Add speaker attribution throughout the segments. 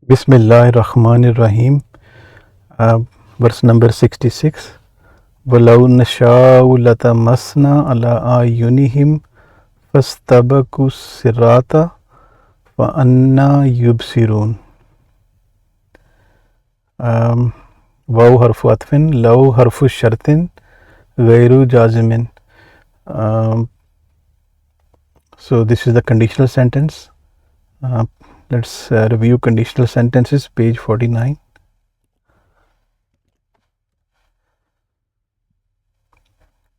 Speaker 1: Bismillahirrahmanirrahim. Verse number 66. وَلَوْ نَشَاءُ لَطَمَسْنَا عَلَىٰ أَعْيُنِهِمْ فَاسْتَبَقُوا الصِّرَاطَ فَأَنَّىٰ يُبْصِرُونَ. واو حرف عطف، لو حرف شرط غير جازم. So this is the conditional sentence. Let's review conditional sentences, page 49.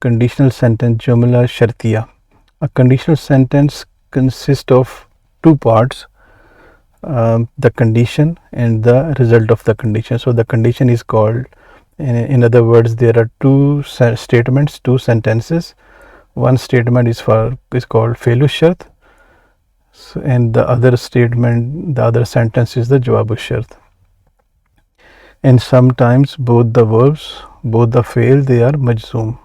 Speaker 1: Conditional sentence jumla shartiya. A conditional sentence consists of two parts, the condition and the result of the condition. So the condition is called, in other words, there are two statements, two sentences. One statement is called fe'lu shart, and the other statement, the other sentence is the jawabu shart. And sometimes both the verbs, both the fail, they are majzoom.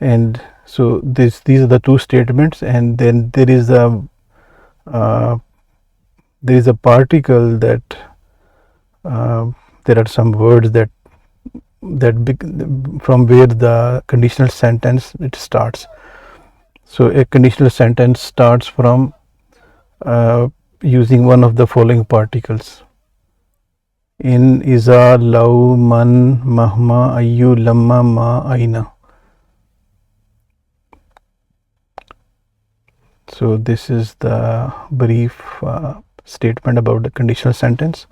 Speaker 1: And so these are the two statements, and then there is a particle that there are some words that from where the conditional sentence it starts. So a conditional sentence starts from using one of the following particles: in, iza, law, man, mahma, ayyu, lamma, ma, aina. So this is the brief statement about the conditional sentence.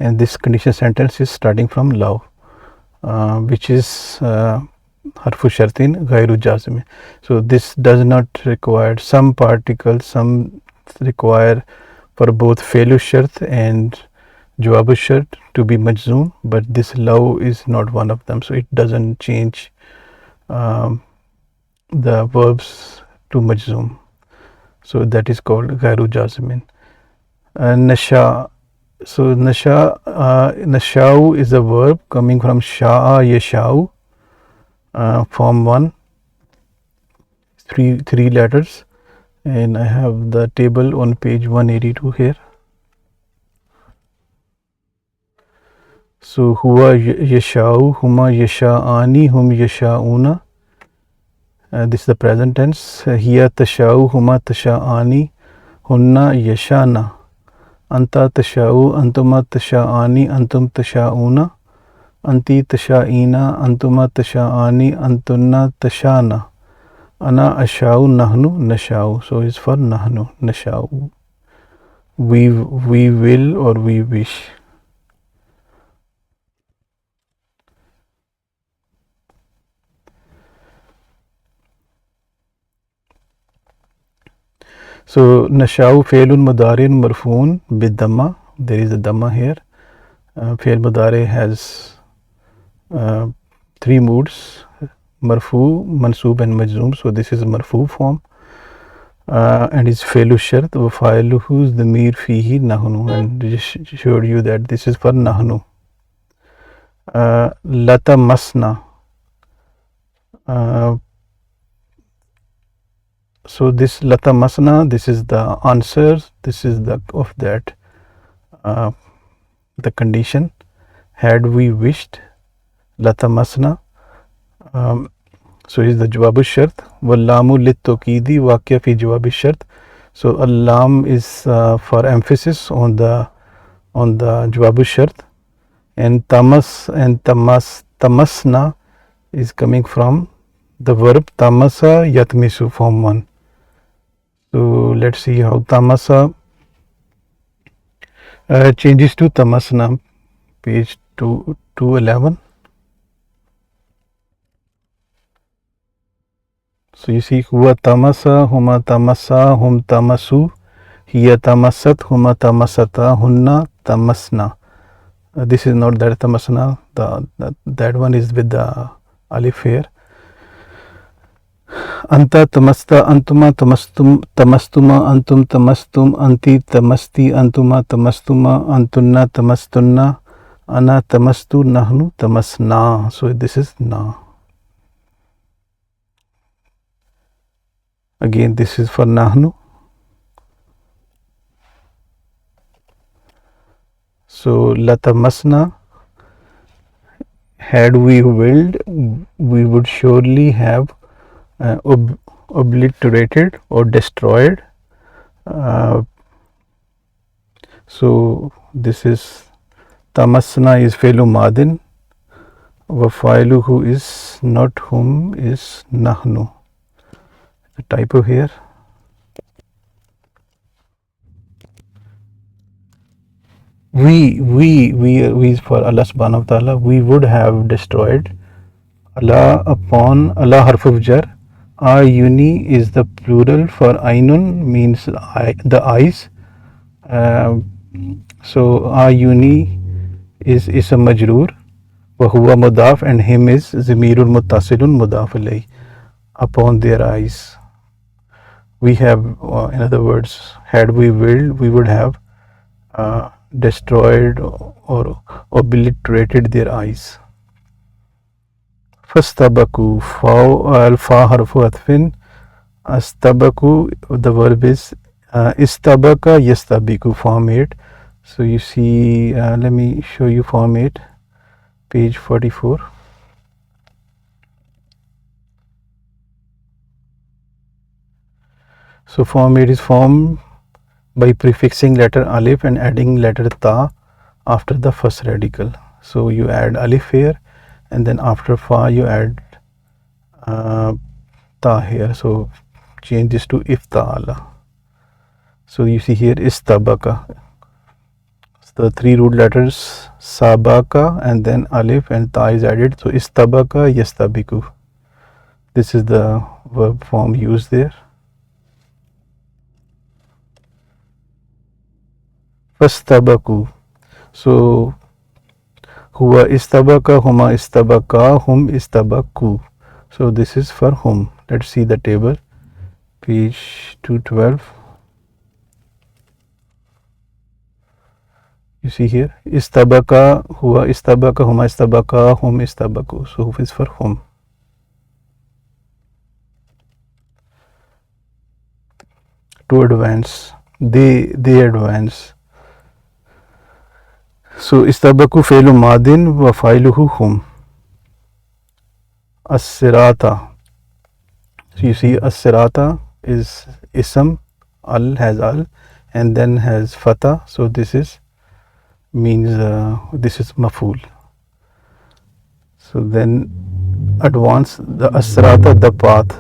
Speaker 1: And this conditional sentence is starting from law, which is harfu shartin ghairu jazim. So this does not require, some particles, some require for both fe'lu shart and jawabu shart to be majzoom, but this law is not one of them, so it doesn't change the verbs to majzoom. So that is called ghairu jazimin. Nasha. So nashau is a verb coming from sha'a yashau, form 1, three letters, and I have the table on page 182 here. So huwa yashau, huma yasha'ani, hum yasha'una. This is the present tense. Hiya tashau, huma tasha'ani, hunna yashana. Anta tasha'u, antuma tasha'ani, antum tasha'una. Anti tasha'ina, antuma tasha'ani, antunna tasha'na. Ana asha'u, nahnu nasha'u. So it's for nahnu, nasha'u. We will or we wish. So nasha'u fi'lun mudari'un marfu'un bid-damma. There is a damma here. Fi'l mudari has three moods: marfu, mansoob and majzoom. So this is marfu form, and is fi'lu shart wa fa'iluhu dhamir fihi nahnu, and just showed you that this is for nahnu. Latamasna. So this latamasna, this is the answer, this is the of that the condition. Had we wished, latamasna. So is the jawabu shart. Wallamu littokidi waqya fi jawabi shart. So allam is for emphasis on the jawabu shart, and tamas and tamasna is coming from the verb tamasa yatmisu, form 1. So let's see how tamasa changes to tamasna, page 211. So you see, huwa tamasa, huma tamasa, hum tamasu, hiya tamasat, huma tamasata, hunna tamasna. This is not that tamasna, that one is with the alif here. Anta tamasta, antuma tamastum, tamastuma, antum tamastum, anti tamasti, antuma tamastuma, antunna tamastunna, ana tamastu, nahnu tamasna. So this is na. Again, this is for nahnu. So latamasna, had we willed, we would surely have obliterated or destroyed. So this is tamasna is felu madin, wafailuhu is not whom is nahnu. The typo here. We for Allah subhanahu wa ta'ala, we would have destroyed. Allah upon Allah harf of jar. Ayuni is the plural for ainun, means the eyes. So ayuni is ism majroor, wa huwa mudaf, and him is zamirul muttasilun mudaf alayh, upon their eyes. We have, in other words, had we willed, we would have destroyed or obliterated their eyes. Fastabaku, fa harfu atfin. Astabaku, the verb is istabaka yastabiku, form 8. So you see, let me show you form 8, page 44. So form 8 is formed by prefixing letter alif and adding letter ta after the first radical. So you add alif here, and then after fa you add ta here. So change this to ifta'ala. So you see here istabaka. The three root letters sabaka and then alif and ta is added. So istabaka yastabiku. This is the verb form used there. Fastabaku. So huwa istabaka, huma istabaka, hum istabaku. So this is for whom. Let's see the table, page 212. You see here istabaka, huwa istabaka, huma istabaka, hum istabaku. So who is for whom. To advance, they advance. So istabaku failu madin wa failuhu hum. As-sirata. So you see as-sirata is ism, al has al, and then has fata. So this is means this is maful. So then advance the as-sirata, the path.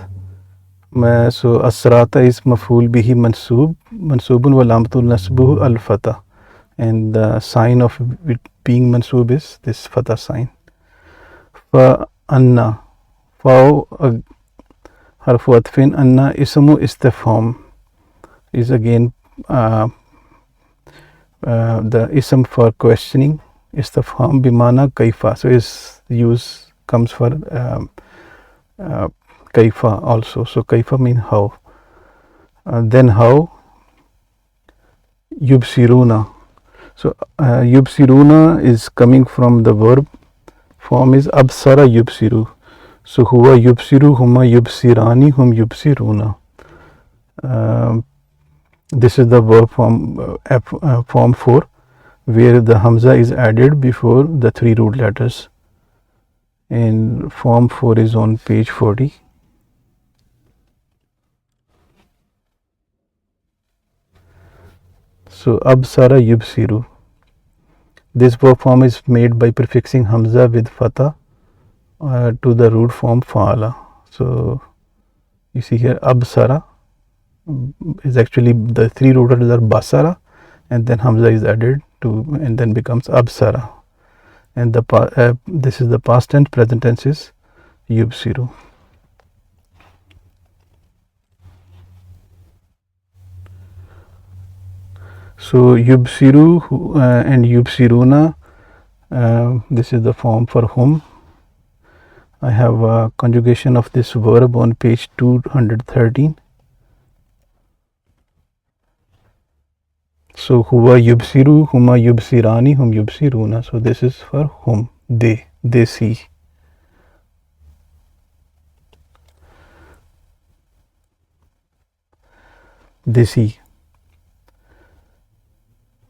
Speaker 1: So as-sirata is maful bihi mansub, mansubun wa lamtul nasbuhu al fata, and the sign of it being mansub is this fata sign. Fa anna, fa harfu atfin, anna ismu istifham is again the ism for questioning, istifham bimana kaifa. So his use comes for kaifa also. So kaifa means how. Then how, yubsiruna. So yubsiruna is coming from the verb form is absara yubsiru. So huwa yubsiru, huma yubsirani, hum yubsiruna. This is the verb form, form 4, where the hamza is added before the three root letters. And form 4 is on page 40. So absara yubsiru. This verb form is made by prefixing hamza with fatha to the root form fa'ala. So you see here absara is actually the three root letters are basara, and then hamza is added to, and then becomes absara. And the this is the past tense, present tense is yubsiru. So yubsiru and yubsiruna, this is the form for whom. I have a conjugation of this verb on page 213. So huwa yubsiru, huma yubsirani, hum yubsiruna. So this is for whom, they see. They see.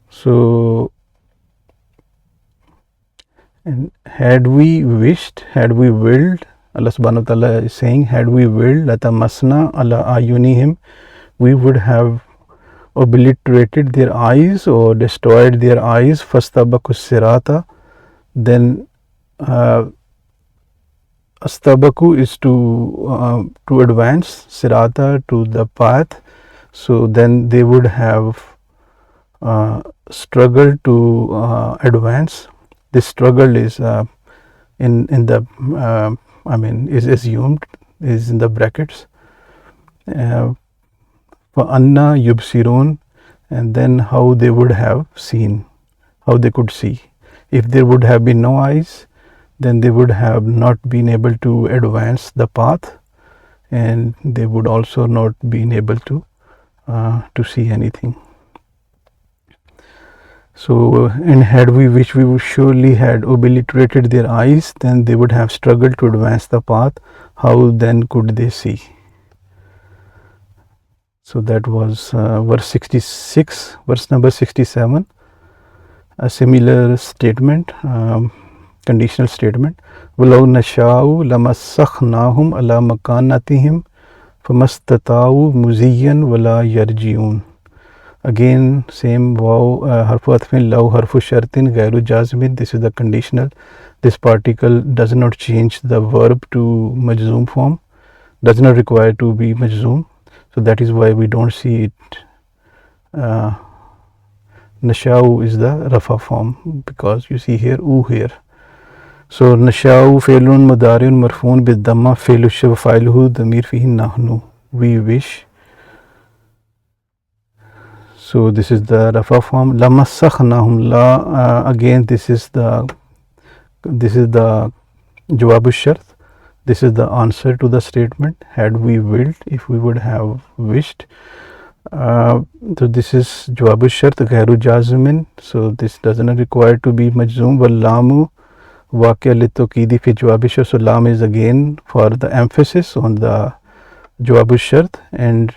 Speaker 1: So And had we wished, had we willed, Allah subhanahu wa ta'ala is saying, had we willed, latamasna ala ayunihim, we would have obliterated their eyes or destroyed their eyes, fastabakus sirata, then astabaku is to advance, sirata to the path, so then they would have struggled to advance. This struggle is in the is assumed, is in the brackets. For anna yubsirun, and then how they would have seen, how they could see. If there would have been no eyes, then they would have not been able to advance the path, and they would also not been able to see anything. So, and had we wished, we would surely had obliterated their eyes, then they would have struggled to advance the path. How then could they see? So that was verse 66. Verse number 67, a similar statement, conditional statement. وَلَوْ نَشَاءُ لَمَسَّخْنَاهُمْ عَلَى مَكَانَتِهِمْ فَمَسْتَطَاعُوا مُزِيًّا وَلَا يَرْجِعُونَ. Again, same wow, harfu atfin, law harfu shartin, gairu jazmin. This is the conditional. This particle does not change the verb to majzoom form, does not require to be majzoom. So that is why we don't see it. Nashau is the rafa form, because you see here u here. So nashau failun mudariun marfoon bid damma failu shab failuhu damir fihi nahnu. We wish. So this is the rafa form. Lamassakhnahum, la again this is the jawab shart. This is the answer to the statement. Had we willed, if we would have wished. So this is jawab shart ghairu jazmin. So this does not require to be majzoom. Wal lamu waqia litokidi fi jawab shart. So lam is again for the emphasis on the jawab shart, and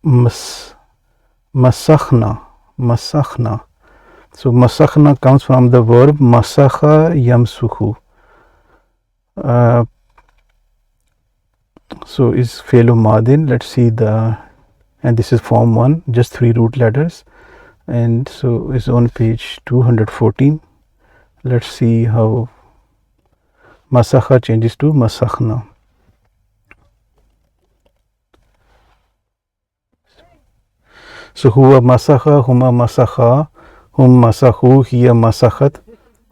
Speaker 1: masakhna. So masakhna comes from the verb masakha yamsukhu. So is fe'lu madin. Let's see and this is form 1, just 3 root letters, and so is on page 214. Let's see how masakha changes to masakhna. So huwa masakha, huma masakha, hum masakhu, hiya masakhat,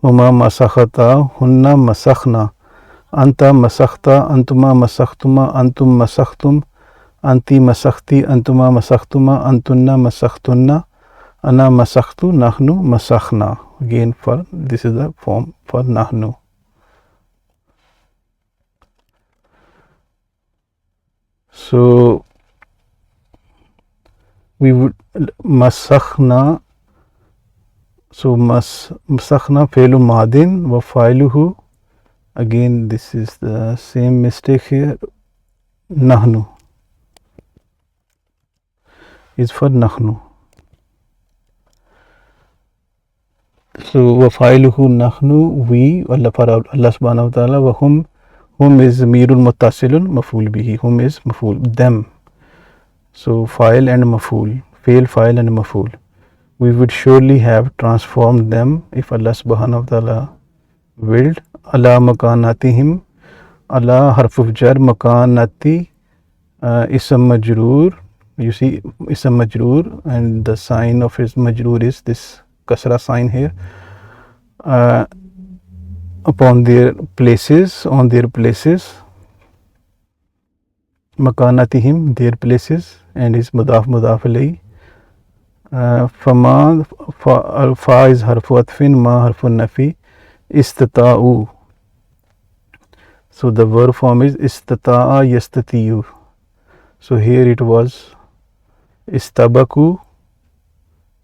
Speaker 1: huma masakhata, hunna masakhna, anta masakhta, antuma masakhtuma, antum masakhtum, anti masakhti, antuma masakhtuma, antunna masakhtunna, ana masakhtu, nahnu masakhna. Again, for this is the form for nahnu. So we would masakhna. So masakhna fe'lu madin wa fa'iluhu. Again, this is the same mistake here. Nahnu is for nahnu. So wa fa'iluhu nahnu, we, Allah subhanahu wa ta'ala. Wa hum is mirul muttasilun maf'ul bihi. Hum is maf'ul, them. So fa'il and maf'ul, fail, fa'il and maf'ul. We would surely have transformed them if Allah subhanahu wa ta'ala willed. Ala makanatihim, ala harfu jar, makanati ism majroor. You see ism majroor, and the sign of his majroor is this kasra sign here. Upon their places, on their places. Makanatihim, their places, and is mudaf alayhi. Fama, fa is harfu atfin, ma harfu nafi, istata'u. So the verb form is istata'a yastati'u. So here it was istabaku,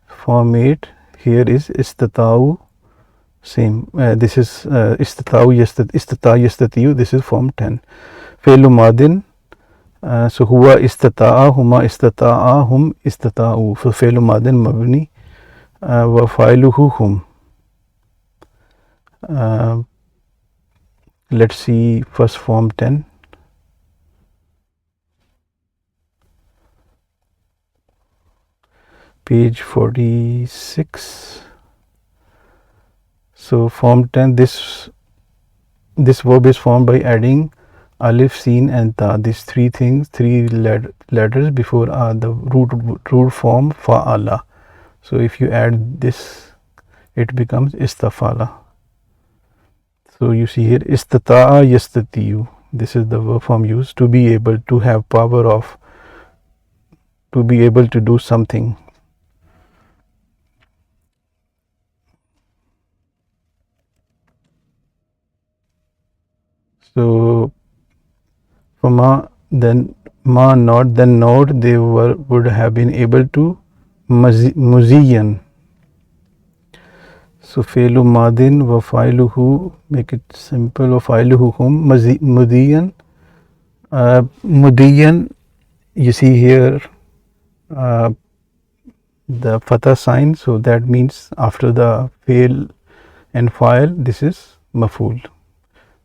Speaker 1: form 8. Here is istata'u, same. This is istata'u yastati'u. This is form 10. Fe'lu madin. So huwa istata'a, huma istata'a, hum istata'u. So fe'lu madin mabni wa fa'iluhu hum. Let's see first form 10. Page 46. So form 10, this verb is formed by adding alif, sin and ta. These three things, three letters before the root form fa'ala. So if you add this, it becomes istafala. So you see here istata'a yastati'u. This is the verb form used to be able to have power of, to be able to do something. So for ma, then ma not, then not, they would have been able to muziyan. So fa'ilu madin wa fa'iluhu, make it simple, wa fa'iluhu hum mudiyan. Mudiyan, you see here the fatha sign, so that means after the fail and file, this is maf'ul,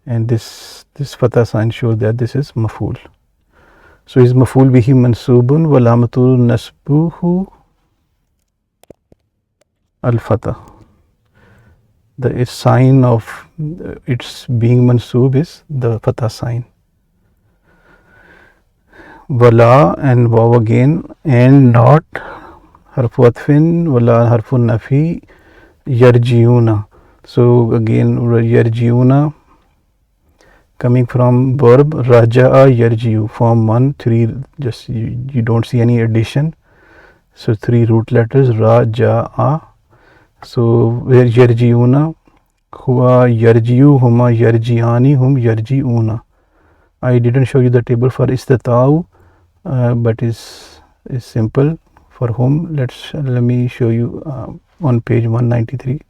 Speaker 1: and this fatha sign shows that this is maf'ul. So is maf'ul bihi mansubun wa lamatul nasbuhu al fatha. The sign of its being mansub is the fatha sign. Wala and waw again, and not, harfu atfin, wala harfu nafi, yarjiuna. So again yarjiuna coming from verb raja'a yarjiu, form 1, 3, just you don't see any addition, so 3 root letters raja'a. So where yarjiuna, huwa yarjiu, huma yarjiani, hum yarjiuna. I didn't show you the table for istata'u, but is simple for whom. Let me show you on page 193.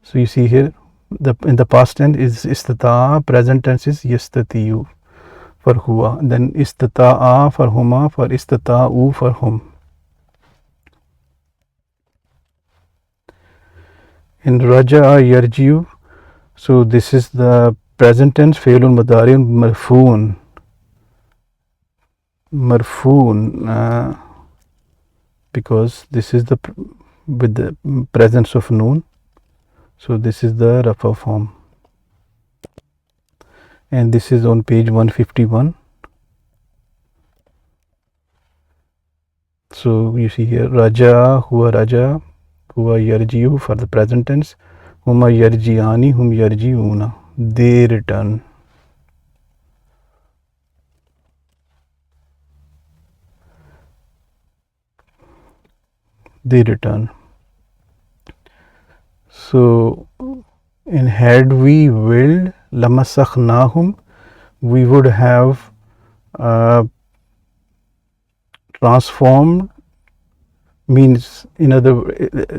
Speaker 1: So you see here in the past tense is istata'a, present tense is yastati'u for huwa, then istata'a for huma, for istata'u for hum. In raja'a yarjiu, so this is the present tense fi'lun mudari'un marfu'un, because this is the with the presence of noon, so this is the rafa form, and this is on page 151. So you see here raja, huwa yarjiu for the present tense, huma yarjiani, hum yarjiuna, they return. So in had we willed, lamasakhnahum, we would have transformed, means in other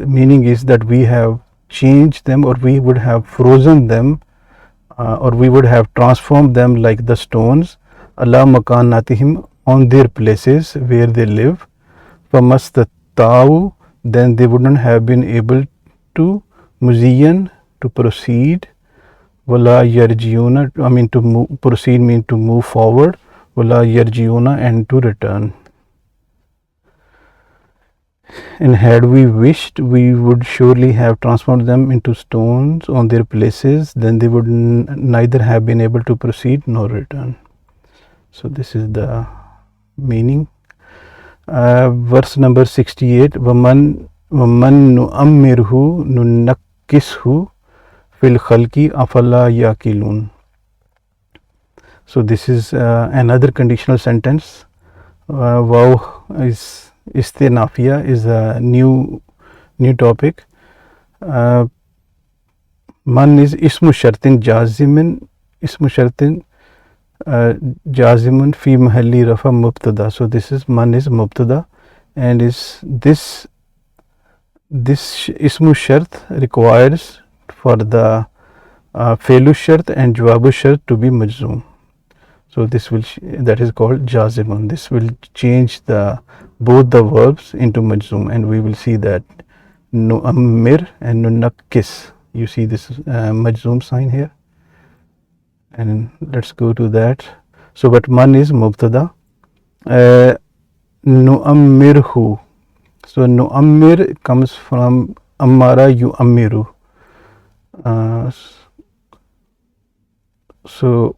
Speaker 1: meaning is that we have changed them, or we would have frozen them, or we would have transformed them like the stones, ala makanatihim, on their places where they live. Famastata'u, then they wouldn't have been able to muziyan, to proceed, wala yarjiuna, I mean to proceed mean to move forward, wala yarjiuna, and to return. And had we wished, we would surely have transformed them into stones on their places, then they would neither have been able to proceed nor return. So this is the meaning. Verse number 68, waman nu'ammirhu nunakkishu fil khalqi afala yaqilun. So this is another conditional sentence. Wow is istinafiya, is a new topic. Man is ismu shartin jazimin, jazimun fi mahalli rafa mubtada. So this is man is mubtada, and is this ismu shart requires for the fe'lu shart and jawabu shart to be majzoom. So this will, that is called jazimun. This will change both the verbs into majzoom, and we will see that nu'ammir and nunakkis. You see this majzoom sign here, and let's go to that. So but man is mubtada. Nu'ammirhu. So nu'ammir comes from ammara yu'ammiru. So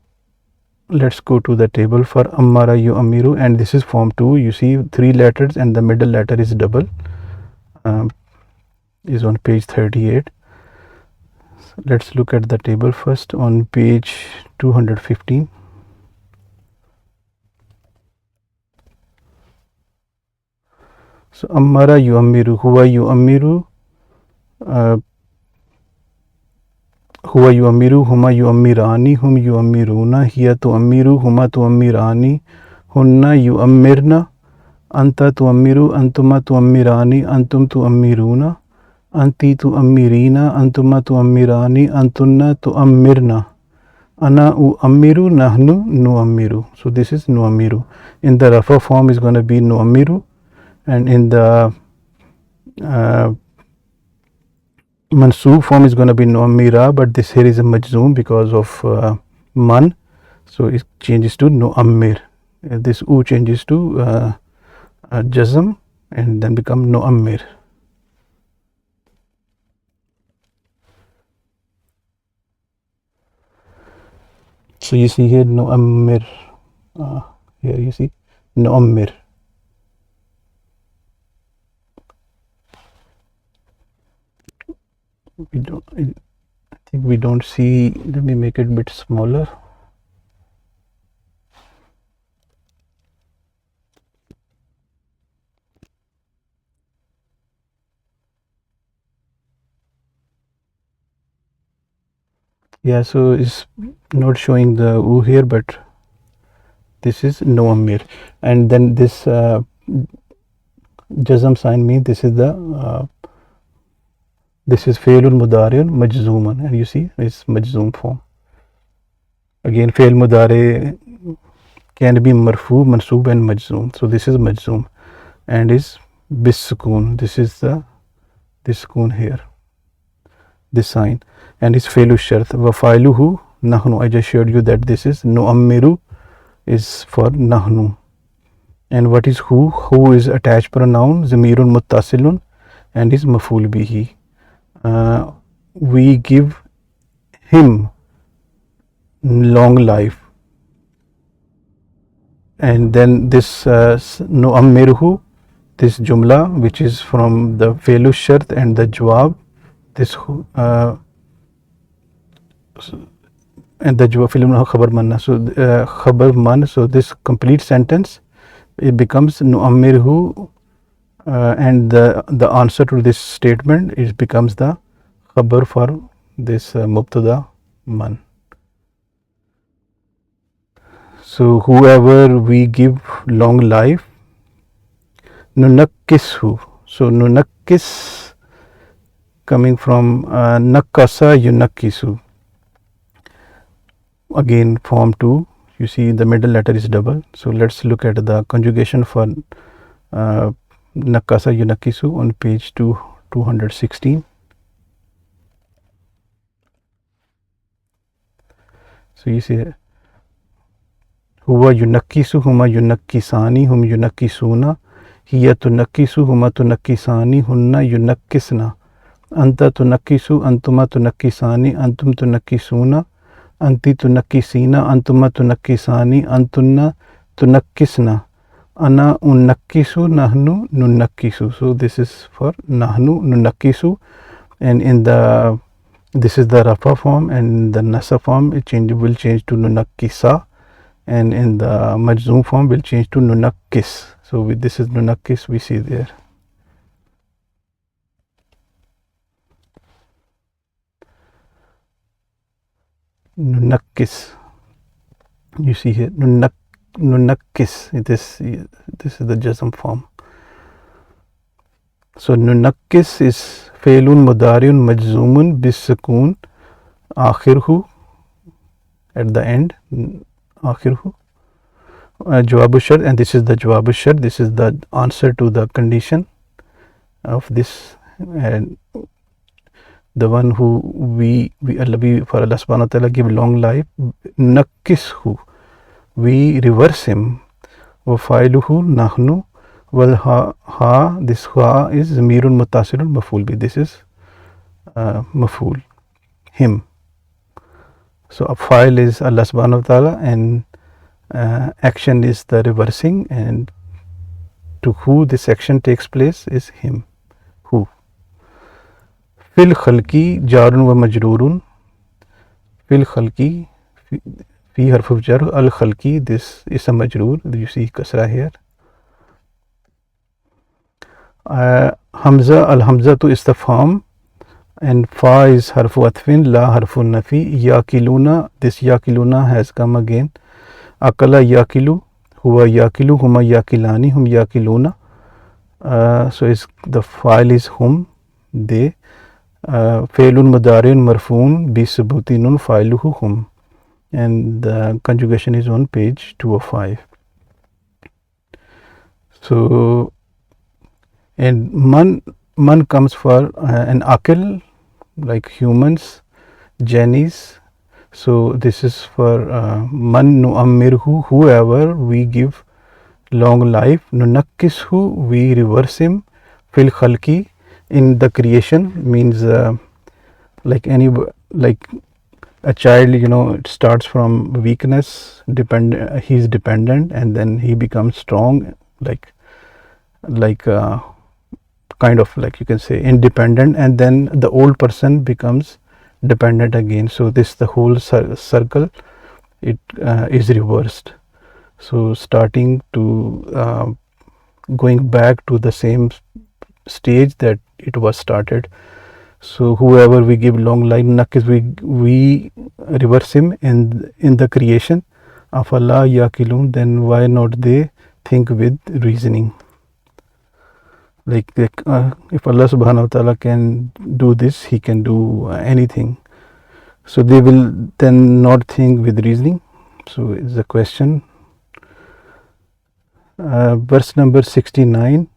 Speaker 1: let's go to the table for ammara yu'ammiru, and this is form 2. You see 3 letters and the middle letter is double, is on page 38. So let's look at the table first on page 215. So ammara yu'ammiru, huwa yu'ammiru, huwa yu'ammiru, huma yu'ammirani, hum yu'ammiruna, hiya tu'ammiru, huma tu'ammirani, hunna yu'ammirna, anta tu'ammiru, antuma tu'ammirani, antum tu'ammiruna, anti tu'ammirina, antuma tu'ammirani, antunna tu'ammirna, ana u'ammiru, nahnu nu'ammiru. So this is nu'ammiru. In the rafa form is going to be nu'ammiru, and in the mansoob form is going to be nu'ammira, but this here is a majzoom because of man, so it changes to nu'ammir. This u changes to jazm and then become nu'ammir. So you see here nu'ammir, here you see nu'ammir. We don't, I think we don't see. Let me make it a bit smaller. Yeah, so it's not showing the u here, but this is nu'ammir, and then this jazm sign means this is the this is fi'lun mudari'un majzooman, and you see it's majzoom form. Again, fi'l mudari can be marfu, mansoob and majzoom. So this is majzoom and is bis sukoon. This is the this sukoon here, this sign, and is fi'lu shart. Wa fa'iluhu nahnu. I just showed you that this is nu'ammiru is for nahnu. And what is who? Who is attached pronoun, zamirun muttasilun, and is maf'ul bihi. We give him long life, and then this nu'ammiruhu, this jumla which is from the fi'lu shart and the jawab, this and the jawab fi'lu khabar manna. So khabar man, so this complete sentence, it becomes nu'ammiruhu, and the answer to this statement is becomes the khabar for this mubtada man. So whoever we give long life, nunakkishu. So nunakkis coming from nakkasa yunakkisu. Again form 2. You see the middle letter is double. So let's look at the conjugation for nakkasa yunakkisu on page 216. So you see huwa yunakkisu, huma yunakkisani, hum yunakkisuna, hiya tunakkisu, huma tunakkisani, hunna yunakkisna, anta tunakkisu, antuma tunakkisani, antum tunakkisuna, anti tunakkisina, antuma tunakkisani, antunna tunakkisna, ana unakkisu, nahnu nunakkisu. So this is for nahnu nunakkisu, and in the this is the rafa form, and the nasa form it will change to nunakkisa, and in the majzoom form will change to nunakkis. So with this is nunakkis we see there. Nunakkis, you see here nunakkis, this is the jazm form. So nunakkis is fi'lun mudari'un majzoomun bis sukoon akhirhu, at the end akhirhu, jawabu shart, and this is the jawabu shart. This is the answer to the condition of this and the one who we for Allah subhanahu wa ta'ala give long life, nakkishu, we reverse him, wa fa'iluhu nahnu, wal ha, this ha is zamirun muttasilun maf'ul bi, this is maf'ul, him. So a fa'il is Allah subhanahu wa ta'ala, and action is the reversing, and to who this action takes place is him, who. Fil khalki jarun wa majrurun, fil khalki, fi harf of jar, al khalki, this is a majroor, you see kasra here. Hamza, al hamza to istifham, and fa is harfu atfin, la harfu nafi. Yakiluna, this yakiluna has come again. Akala yakilu, huwa yakilu, huma yakilani, hum yakiluna. So is the file is hum, they. Failun mudariun marfoon bi subuti nun failuhu hum, and the conjugation is on page 205. So, and man comes for an akil, like humans, Jennies. So this is for man nu'ammirhu, whoever we give long life. Nunakkishu, we reverse him. Fil khalki, in the creation, means like a child, it starts from weakness, he's dependent, and then he becomes strong, like kind of like you can say independent, and then the old person becomes dependent again. So this the whole circle, it is reversed. So starting to going back to the same stage that it was started. So whoever we give long life, nakis, we reverse him in the creation. Afala yakilun, then why not they think with reasoning? Like if Allah subhanahu wa ta'ala can do this, he can do anything. So they will then not think with reasoning. So it's a question. Verse number 69.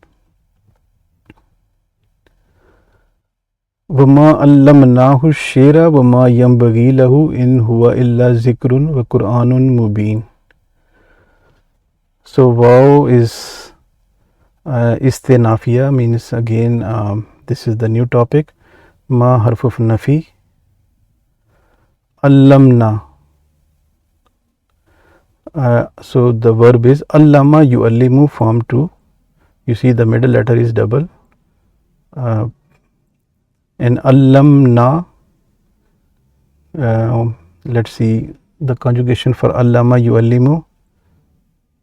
Speaker 1: Wama allamnahu shira wama yambaghi lahu in huwa illa zikrun wa Qur'anun mubin. So wow is istinafiya, means again this is the new topic. Ma harf of nafi. Allamna. So the verb is allama yu'allimu, form 2. You see the middle letter is double. And allamna, let's see the conjugation for allama yu'allimu,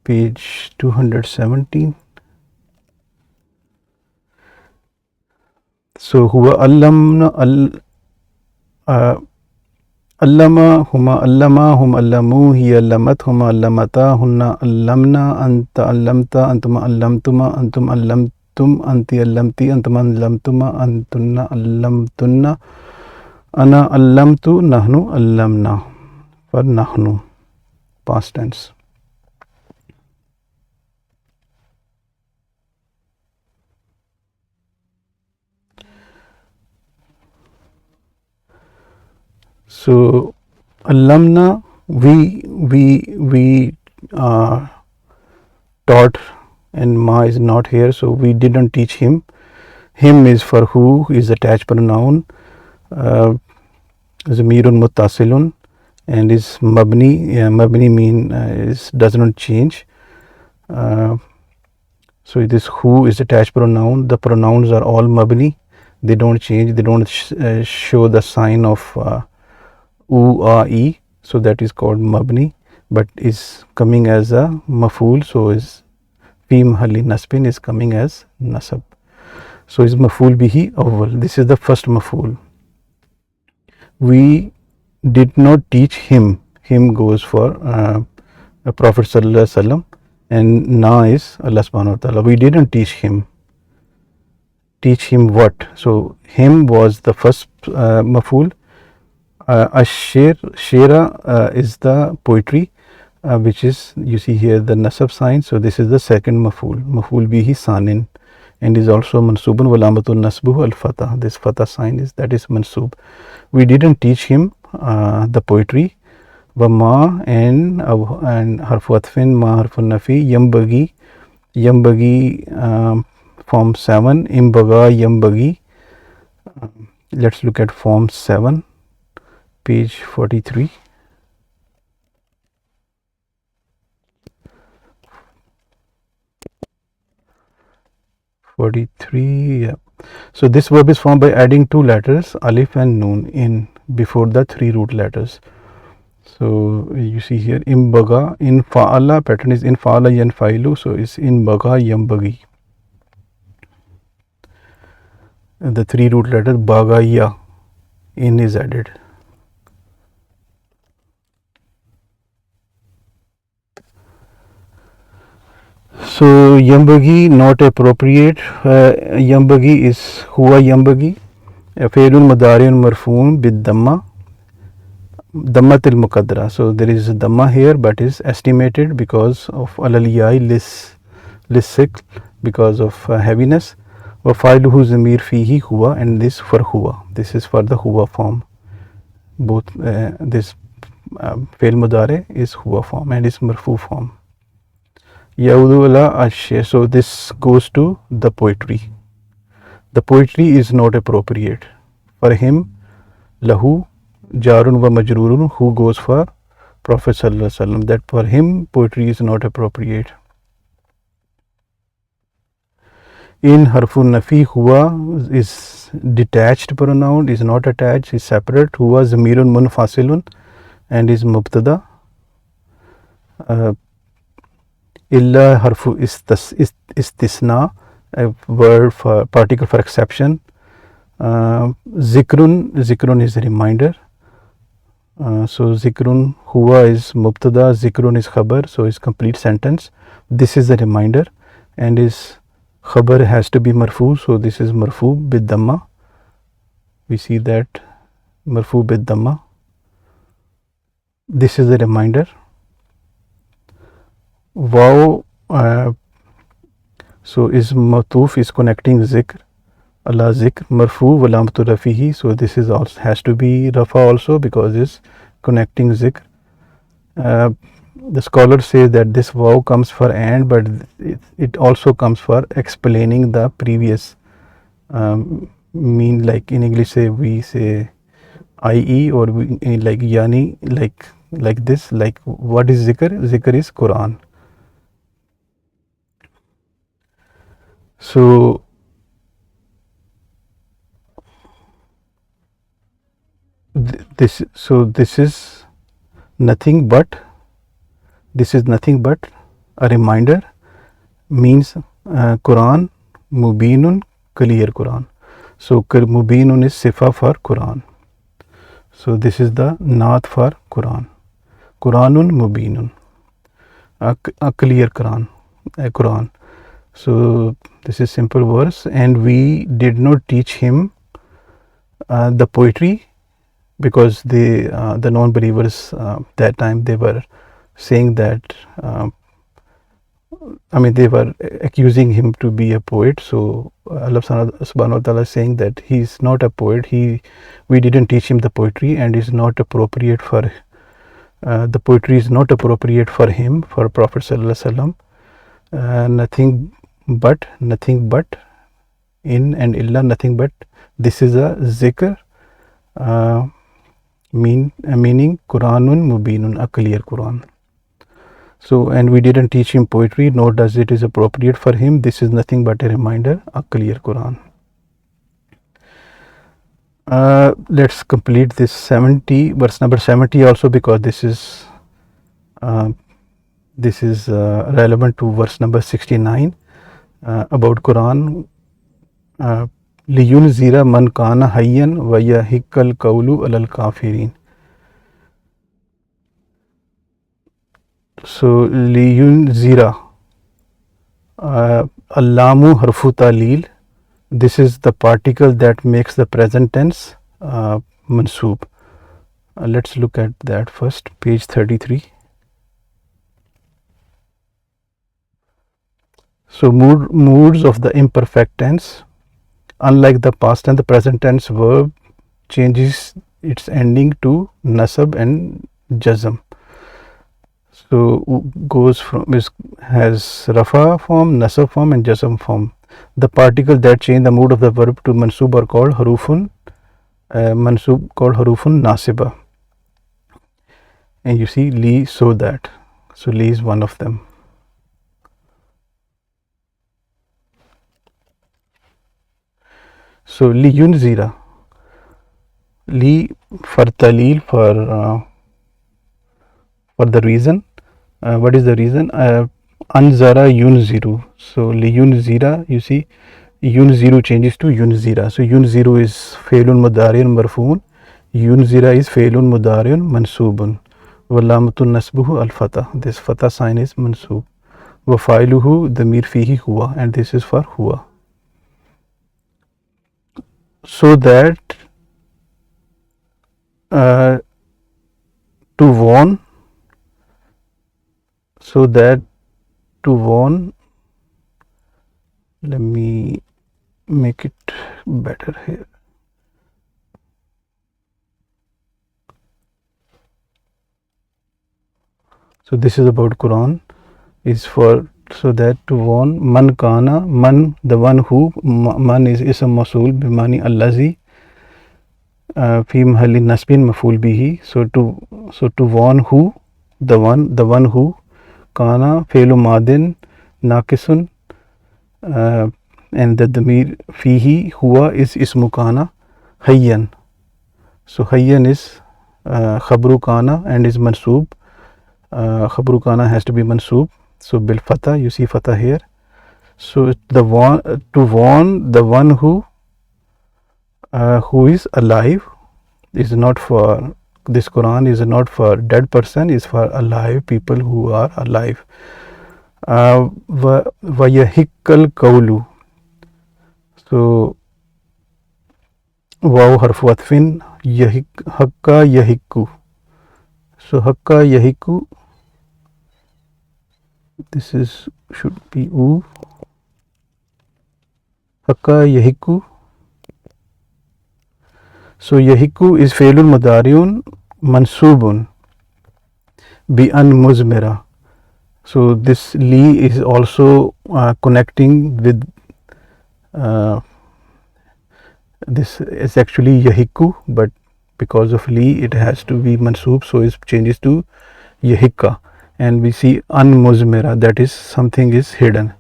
Speaker 1: page 217. So huwa allamna, allama, huma allama, hum allamu, hiya allamat, huma allamata, hunna allamna, anta allamta, antuma allamtuma, antum allamtum, anti allamti, antum allamtuma, antunna allamtunna, ana allamtu, nahnu allamna, for nahnu, past tense. So allamna, we taught, and ma is not here, so we didn't teach him. Him is for who, is attached pronoun, zamirun muttasilun, and is mabni. Mabni mean does not change. So this who is attached pronoun. The pronouns are all mabni. They don't change. They don't show the sign of u, a, e, so that is called mabni, but is coming as a maf'ul, so is fi mahalli nasbin, is coming as nasab. So is maf'ul bihi awwal. This is the first maf'ul. We did not teach him. Him goes for Prophet sallallahu alaihi wasallam, and na is Allah subhanahu wa ta'ala. We didn't teach him. Teach him what? So him was the first maf'ul. Shira is the poetry, which is, you see here the nasab sign. So this is the second maf'ul. Maf'ul bihi sanin. and is also mansubun walamatun nasbuhu al fatah. This fatah sign is mansub. We didn't teach him the poetry. Wama and harfu atfin ma harfu nafi yambagi form 7 imbaga yambagi. Let's look at form 7, page 43. Yeah. So this verb is formed by adding two letters alif and noon in before the three root letters. So you see here imbaga, in fa'ala, pattern is in fa'ala yanfailu, so it's in baga yambagi. The three root letters baga ya, in is added. So yambagi not appropriate. Yambagi is huwa yambagi. Failun madariun marfoon bid damma. Dammatil muqaddara. So there is a damma here, but is estimated because of alaliyai lisik, because of heaviness. Wa failuhu zamir fihi huwa, and this for huwa. This is for the huwa form. Both this fail mudare is huwa form and is marfu form. Yaudu ala ashya. So this goes to the poetry. The poetry is not appropriate for him. Lahu jarun wa majrurun, who goes for Prophet sallallahu alaihi wasallam, that for him poetry is not appropriate. In harfun nafi, huwa is detached pronoun, is not attached, is separate. Huwa zamirun munfasilun and is mubtada. Illa harfu istisna, a word for particle for exception. Zikrun is a reminder. So zikrun huwa is mubtada, zikrun is khabar, so is complete sentence. This is a reminder, and is khabar has to be marfu, so this is marfu bid damma. We see that marfu bid damma. This is a reminder. Wow, so is matuf is connecting zikr, Allah zikr, marfu walamatu rafihi, so this is also has to be rafa also because it's connecting zikr. The scholar says that this wow comes for and, but it also comes for explaining the previous mean, like in English we say ie, or like yani, like this, like what is zikr? Zikr is Quran. So this is nothing but a reminder, means Quran mubinun, clear Quran. So mubinun is sifa for Quran. So this is the naat for Quran. Quranun mubinun, a clear Quran. So this is simple verse, and we did not teach him the poetry, because the non-believers that time, they were saying that they were accusing him to be a poet. So Allah subhanahu wa ta'ala is saying that he is not a poet. We didn't teach him the poetry, and is not appropriate for the poetry is not appropriate for him, for Prophet sallallahu alaihi wasallam. Nothing but in and illa, nothing but. This is a zikr, meaning Quranun mubinun, a clear Quran. So, and we didn't teach him poetry, nor does it is appropriate for him. This is nothing but a reminder, a clear Quran. Let's complete this 70, verse number 70 also, because this is relevant to verse number 69 about Quran. Liyunzira man kana hayyan wa yahikkal qawlu alal kafirin. So liyunzira, allamu harfu talil. This is the particle that makes the present tense mansoob. Let's look at that first, page 33. So moods of the imperfect tense. Unlike the past and the present tense, verb changes its ending to nasab and jazm. So goes from has rafa form, nasab form, and jazm form. The particles that change the mood of the verb to mansub are called harufun nasiba. And you see li, so that. So li is one of them. So li yunzira. Li for talil, for the reason. What is the reason? Anzara yunziru. So li yunzira, you see yunziru changes to yunzira. So yunziru is failun mudariun marfoon. Yunzira is failun mudariun mansubun. Walamatun nasbuhu al fatah. This fatah sign is mansub. Wafailuhu damir fihi huwa, and this is for huwa. So that to warn, so that to warn, let me make it better here. So this is about Quran, is for so that to warn. Man kana, man, the one who, man is ism mawsul bimani allazi fi mahalli nasbin maful bihi. So to warn who, the one who. Kana fi'lu madin naqisun, and the damir fihi huwa is ismu kana. Hayyan, so hayyan is khabru kana and is mansub. Khabru kana has to be mansub. So bil fatah, you see fatah here. So to warn the one who is alive, is not for this Quran, is not for dead person, is for alive people who are alive. Vayahikkal qawlu. So waw harfu atfin, hakka yahikku. So hakka yahikku, this is should be u. Hakka yahikku. So yahiku is failun mudariun mansubun bi an muzmira. So this li is also connecting with this is actually yahiku, but because of li it has to be mansub, so it changes to yahika, and we see an muzmira, that is something is hidden.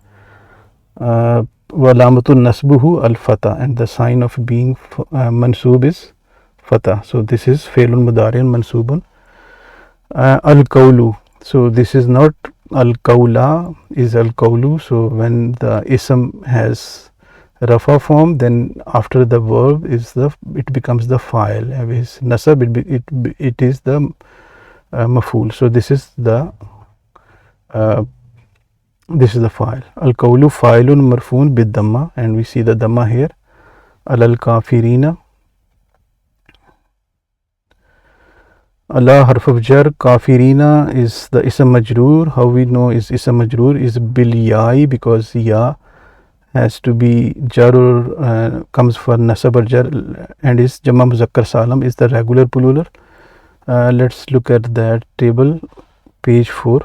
Speaker 1: Walamatun nasbuhu al fatah, and the sign of being mansub is fatah. So this is failun mudariun mansubun. Al qawlu, so this is not al qawla, is al qawlu. So when the ism has rafa form, then after the verb is it becomes the file. Is nasab, it is the maful. So this is the file. Al qawlu fa'ilun marfoon bid damma, and we see the damma here. Alal kafirina. Allah harf of jar, kafirina is the ism majroor. How we know is ism majroor is bil ya'i, because ya has to be jar or comes for nasab or jar, and is jama muzakkar salam, is the regular plural. Let's look at that table, page 4,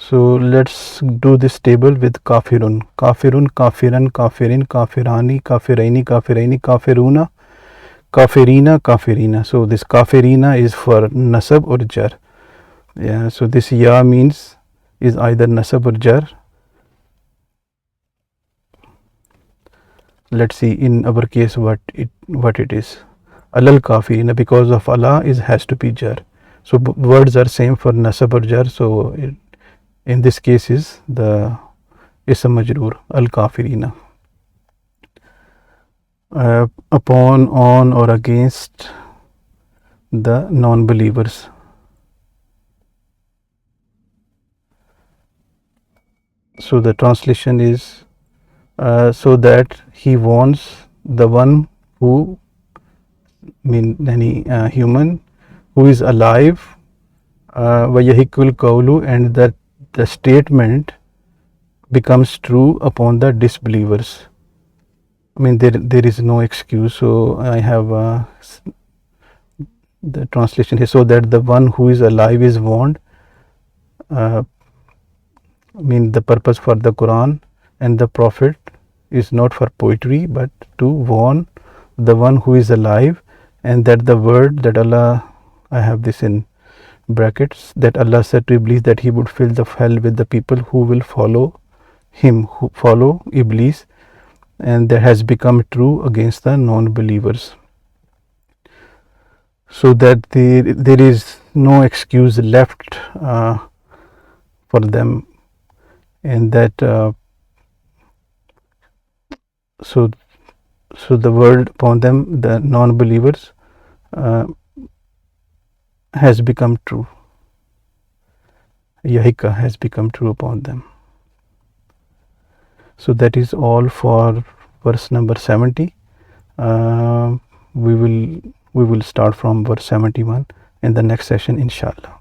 Speaker 1: So let's do this table with kafirun, kafiran, kafirin, kafirani, kafiraini, kafiruna, kafirina. So this kafirina is for nasab or jar. Yeah, so this ya means is either nasab or jar. Let's see in our case what it is. Alal kafirina, because of Allah has to be jar. So words are same for nasab or jar. So in this case is the ism majroor, al kafirina. Upon, on, or against the non-believers. So the translation is so that he warns the one who, any human who is alive, وَيَحِقُّ الْقَوْلُ, and that the statement becomes true upon the disbelievers. I mean, there is no excuse. So I have the translation here. So that the one who is alive is warned. I mean, the purpose for the Quran and the Prophet is not for poetry, but to warn the one who is alive, and that the word that Allah, I have this in brackets, that Allah said to Iblis that he would fill the hell with the people who will follow him, who follow Iblis, and that has become true against the non-believers. So that there is no excuse left for them, and that so the word upon them, the non-believers, has become true. Yahika has become true upon them. So that is all for verse number 70. We will start from verse 71 in the next session, inshallah.